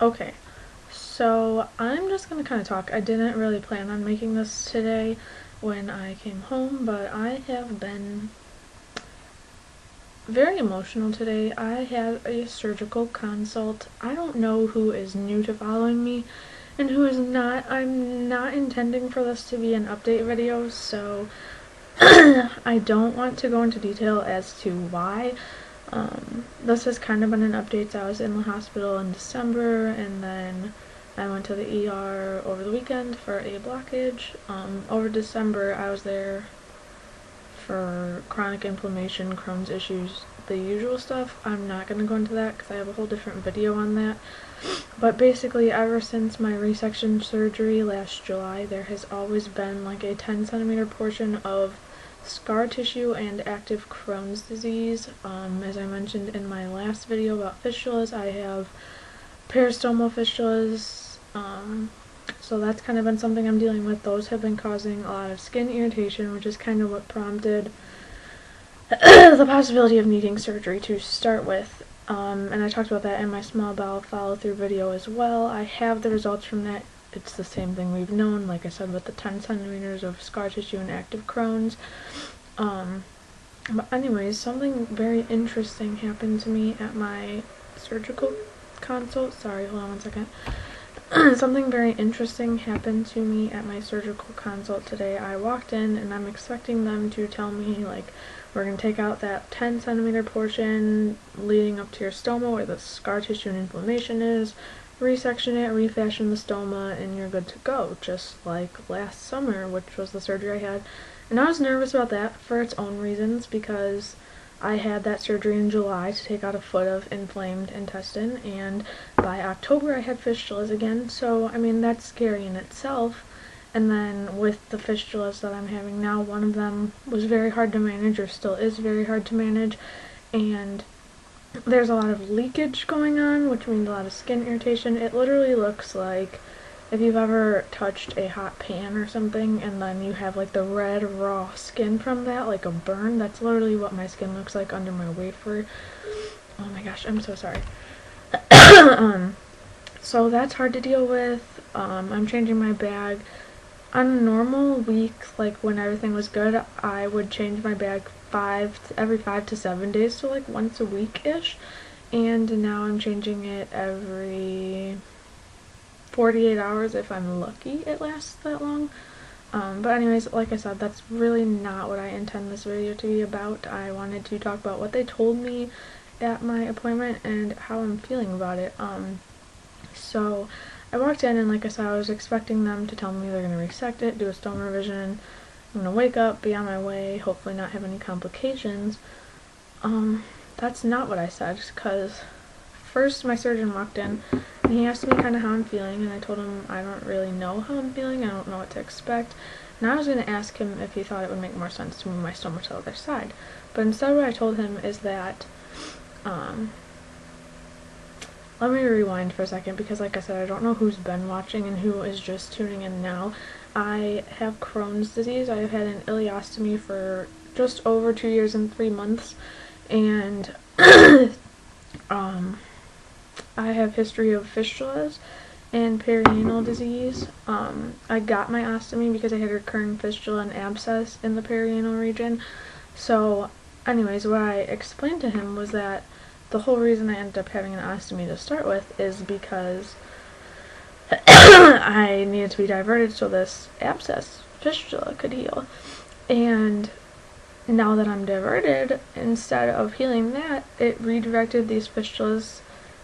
Okay, so I'm just gonna kind of talk. I didn't really plan on making this today when I came home, but I have been very emotional today. I had a surgical consult. I don't know who is new to following me and who is not. I'm not intending for this to be an update video, so I don't want to go into detail as to why. This has kind of been an update. I was in the hospital in December, and then I went to the ER over the weekend for a blockage. Over December, I was there for chronic inflammation, Crohn's issues, the usual stuff. I'm not going to go into that because I have a whole different video on that. But basically, ever since my resection surgery last July, there has always been like a 10 centimeter portion of scar tissue and active Crohn's disease. As I mentioned in my last video about fistulas, I have peristomal fistulas, so that's kind of been something I'm dealing with. Those have been causing a lot of skin irritation, which is kind of what prompted the possibility of needing surgery to start with. And I talked about that in my small bowel follow-through video as well. I have the results from that. It's the same thing we've known, like I said, with the 10 centimeters of scar tissue and active Crohn's. But anyways, something very interesting happened to me at my surgical consult. Sorry, hold on one second. Something very interesting happened to me at my surgical consult today. I walked in and I'm expecting them to tell me, like, we're going to take out that 10 centimeter portion leading up to your stoma where the scar tissue and inflammation is, resection it, refashion the stoma, and you're good to go, just like last summer, which was the surgery I had. And I was nervous about that for its own reasons, because I had that surgery in July to take out a foot of inflamed intestine, and by October I had fistulas again, so I mean that's scary in itself. And then with the fistulas that I'm having now, one of them was very hard to manage, or still is very hard to manage, and there's a lot of leakage going on, which means a lot of skin irritation. It literally looks like if you've ever touched a hot pan or something and then you have like the red raw skin from that, like a burn. That's literally what my skin looks like under my wafer. Oh my gosh, I'm so sorry. So that's hard to deal with. I'm changing my bag. On a normal week, like when everything was good, I would change my bag every 5 to 7 days, so like once a week-ish. And now I'm changing it every 48 hours if I'm lucky it lasts that long. But anyways, like I said, that's really not what I intend this video to be about. I wanted to talk about what they told me at my appointment and how I'm feeling about it. So I walked in and like I said, I was expecting them to tell me they're going to resect it, do a stoma revision. I'm going to wake up, be on my way, hopefully not have any complications. That's not what I said, because first my surgeon walked in and he asked me kind of how I'm feeling, and I told him I don't really know how I'm feeling, I don't know what to expect. And I was going to ask him if he thought it would make more sense to move my stoma to the other side. But instead what I told him is that, let me rewind for a second, because like I said, I don't know who's been watching and who is just tuning in now. I have Crohn's disease. I have had an ileostomy for just over 2 years and 3 months, and I have history of fistulas and perianal disease. I got my ostomy because I had a recurring fistula and abscess in the perianal region. So anyways, what I explained to him was that the whole reason I ended up having an ostomy to start with is because I needed to be diverted so this abscess fistula could heal. And now that I'm diverted, instead of healing that, it redirected these fistulas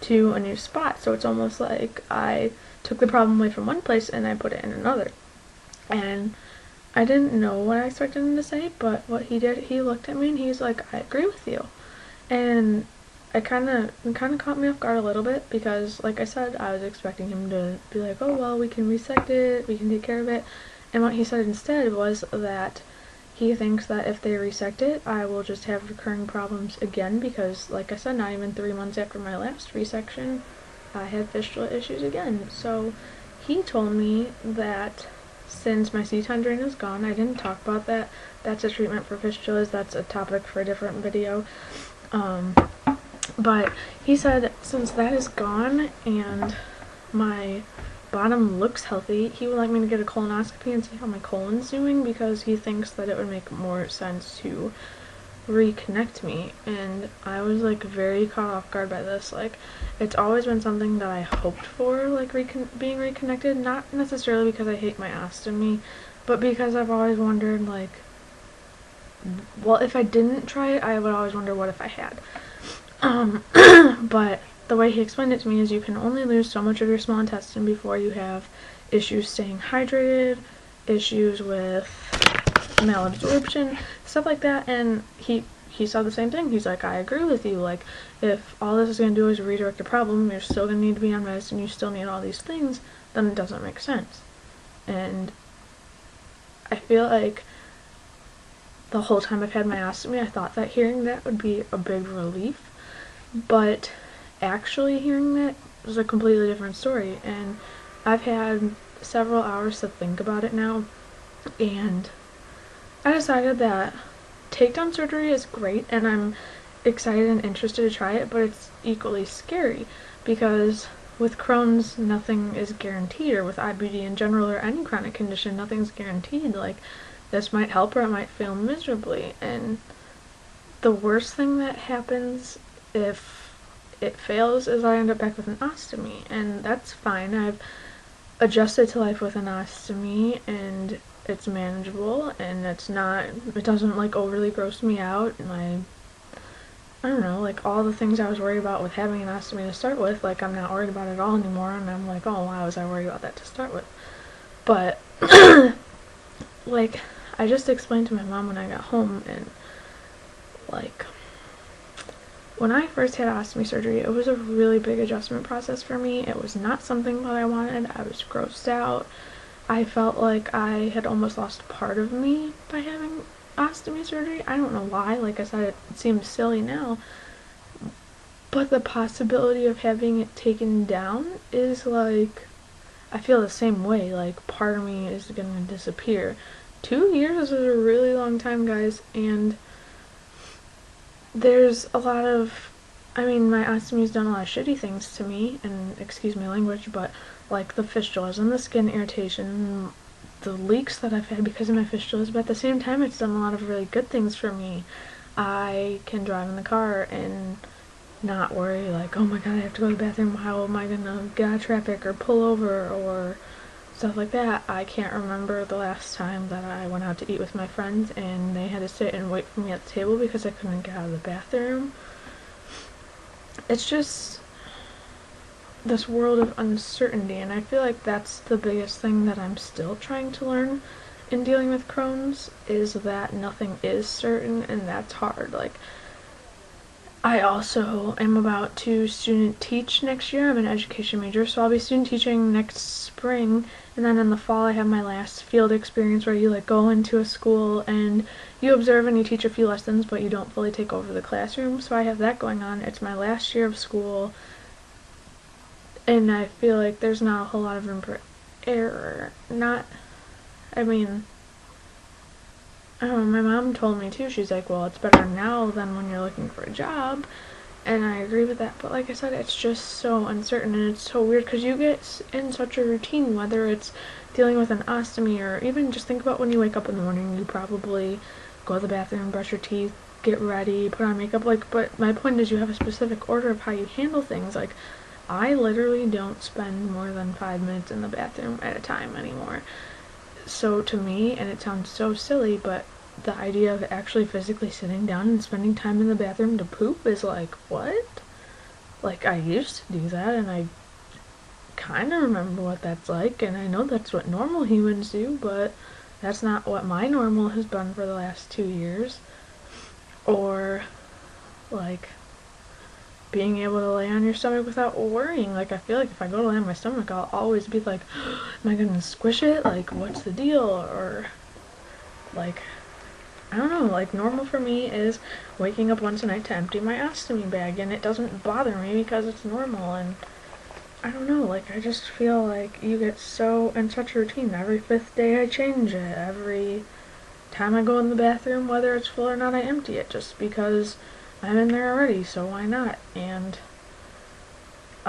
to a new spot. So it's almost like I took the problem away from one place and I put it in another. And I didn't know what I expected him to say, but what he did, he looked at me and he's like, I agree with you. And it kind of caught me off guard a little bit, because like I said, I was expecting him to be like, oh well, we can resect it, we can take care of it. And what he said instead was that he thinks that if they resect it, I will just have recurring problems again, because like I said, not even 3 months after my last resection, I had fistula issues again. So he told me that since my C10 drain is gone, I didn't talk about that, that's a treatment for fistulas, that's a topic for a different video. But he said since that is gone and my bottom looks healthy. He would like me to get a colonoscopy and see how my colon's doing because he thinks that it would make more sense to reconnect me, and I was like very caught off guard by this. Like, it's always been something that I hoped for, like being reconnected, not necessarily because I hate my ostomy, but because I've always wondered, like, well, if I didn't try it, I would always wonder what if I had. But the way he explained it to me is you can only lose so much of your small intestine before you have issues staying hydrated, issues with malabsorption, stuff like that. And he said the same thing. He's like, I agree with you. Like, if all this is going to do is redirect the problem, you're still going to need to be on medicine, you still need all these things, then it doesn't make sense. And I feel like the whole time I've had my ostomy, I thought that hearing that would be a big relief, but actually hearing that was a completely different story. And I've had several hours to think about it now, and I decided that takedown surgery is great, and I'm excited and interested to try it, but it's equally scary because with Crohn's, nothing is guaranteed, or with IBD in general, or any chronic condition, nothing's guaranteed. Like, this might help or it might fail miserably, and the worst thing that happens if it fails is I end up back with an ostomy, and that's fine. I've adjusted to life with an ostomy, and it's manageable, and it doesn't like overly gross me out. And I don't know, like, all the things I was worried about with having an ostomy to start with, like, I'm not worried about it all anymore, and I'm like, oh, why was I worried about that to start with? But like, I just explained to my mom when I got home, and like, when I first had ostomy surgery, it was a really big adjustment process for me. It was not something that I wanted. I was grossed out. I felt like I had almost lost part of me by having ostomy surgery. I don't know why. Like I said, it seems silly now, but the possibility of having it taken down is like, I feel the same way. Like, part of me is gonna disappear. 2 years is a really long time, guys, and there's a lot of, I mean, my ostomy's done a lot of shitty things to me, and excuse my language, but like the fistulas and the skin irritation, the leaks that I've had because of my fistulas, but at the same time it's done a lot of really good things for me. I can drive in the car and not worry like, oh my god, I have to go to the bathroom, how am I gonna get out of traffic or pull over or stuff like that. I can't remember the last time that I went out to eat with my friends and they had to sit and wait for me at the table because I couldn't get out of the bathroom. It's just this world of uncertainty, and I feel like that's the biggest thing that I'm still trying to learn in dealing with Crohn's, is that nothing is certain, and that's hard. Like, I also am about to student teach next year. I'm an education major, so I'll be student teaching next spring, and then in the fall I have my last field experience where you like go into a school and you observe and you teach a few lessons, but you don't fully take over the classroom. So I have that going on. It's my last year of school, and I feel like there's not a whole lot of room for error. I mean, I don't know, my mom told me too, she's like, well, it's better now than when you're looking for a job, and I agree with that, but like I said, it's just so uncertain, and it's so weird, because you get in such a routine, whether it's dealing with an ostomy, or even just think about when you wake up in the morning, you probably go to the bathroom, brush your teeth, get ready, put on makeup, like, but my point is you have a specific order of how you handle things. Like, I literally don't spend more than 5 minutes in the bathroom at a time anymore. So to me, and it sounds so silly, but the idea of actually physically sitting down and spending time in the bathroom to poop is like, what? Like, I used to do that, and I kind of remember what that's like, and I know that's what normal humans do, but that's not what my normal has been for the last 2 years. Or, like, being able to lay on your stomach without worrying. Like, I feel like if I go to lay on my stomach, I'll always be like, am I gonna squish it? Like, what's the deal? Or, like, I don't know, like, normal for me is waking up once a night to empty my ostomy bag, and it doesn't bother me because it's normal. And I don't know, like, I just feel like you get so in such a routine. Every 5th day I change it. Every time I go in the bathroom, whether it's full or not, I empty it, just because I'm in there already, so why not? And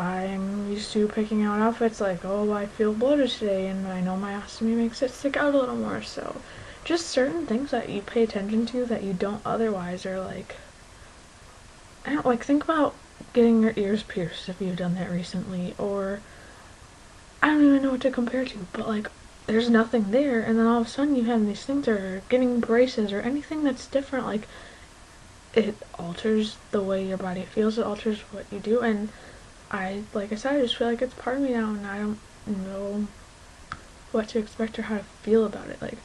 I'm used to picking out outfits like, oh, I feel bloated today, and I know my ostomy makes it stick out a little more, so just certain things that you pay attention to that you don't otherwise, or like, I don't, like, think about getting your ears pierced if you've done that recently, or I don't even know what to compare to, but like, there's nothing there, and then all of a sudden you have these things, or getting braces, or anything that's different, like, it alters the way your body feels, it alters what you do, and like I said, I just feel like it's part of me now, and I don't know what to expect or how to feel about it. Like,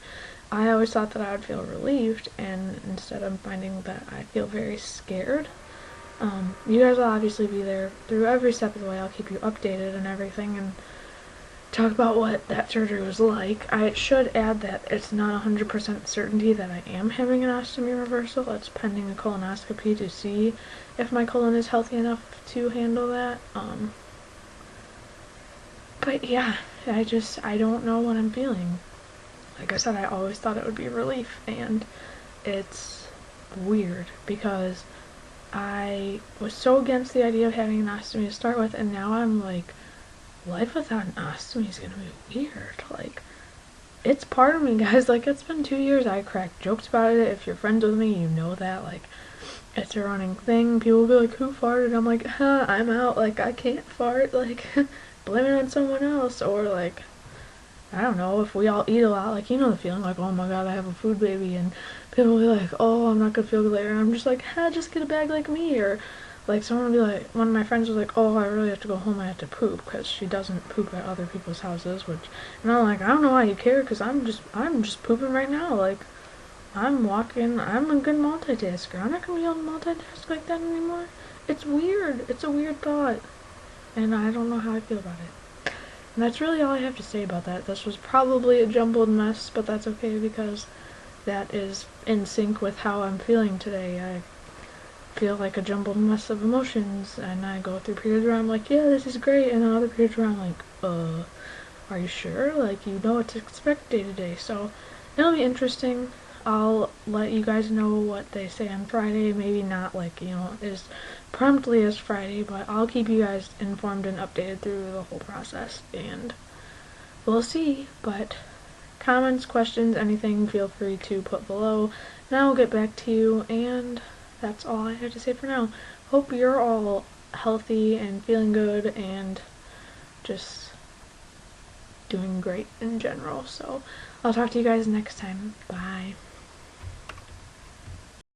I always thought that I would feel relieved, and instead I'm finding that I feel very scared. You guys will obviously be there through every step of the way. I'll keep you updated and everything, and talk about what that surgery was like. I should add that it's not 100% certainty that I am having an ostomy reversal. It's pending a colonoscopy to see if my colon is healthy enough to handle that. But yeah, I don't know what I'm feeling. Like I said, I always thought it would be relief, and it's weird because I was so against the idea of having an ostomy to start with, and now I'm like, life without an ostomy is gonna be weird. Like, it's part of me, guys. Like, it's been 2 years. I crack jokes about it. If you're friends with me, you know that. Like, it's a running thing. People will be like, who farted? I'm like, I'm out. Like, I can't fart. Like, blame it on someone else. Or, like, I don't know, if we all eat a lot, like, you know the feeling, like, oh my god, I have a food baby, and people will be like, oh, I'm not gonna feel good later, and I'm just like, just get a bag like me, or, like, someone will be like, one of my friends was like, oh, I really have to go home, I have to poop, because she doesn't poop at other people's houses, and I'm like, I don't know why you care, because I'm just pooping right now, like, I'm walking, I'm a good multitasker, I'm not gonna be able to multitask like that anymore. It's weird, it's a weird thought, and I don't know how I feel about it. And that's really all I have to say about that. This was probably a jumbled mess, but that's okay because that is in sync with how I'm feeling today. I feel like a jumbled mess of emotions, and I go through periods where I'm like, yeah, this is great, and then other periods where I'm like, are you sure? Like, you know what to expect day to day. So it'll be interesting. I'll let you guys know what they say on Friday. Maybe not, like, as promptly as Friday, but I'll keep you guys informed and updated through the whole process, and we'll see. But comments, questions, anything, feel free to put below, and I'll get back to you, and that's all I have to say for now. Hope you're all healthy and feeling good and just doing great in general. So I'll talk to you guys next time. Bye.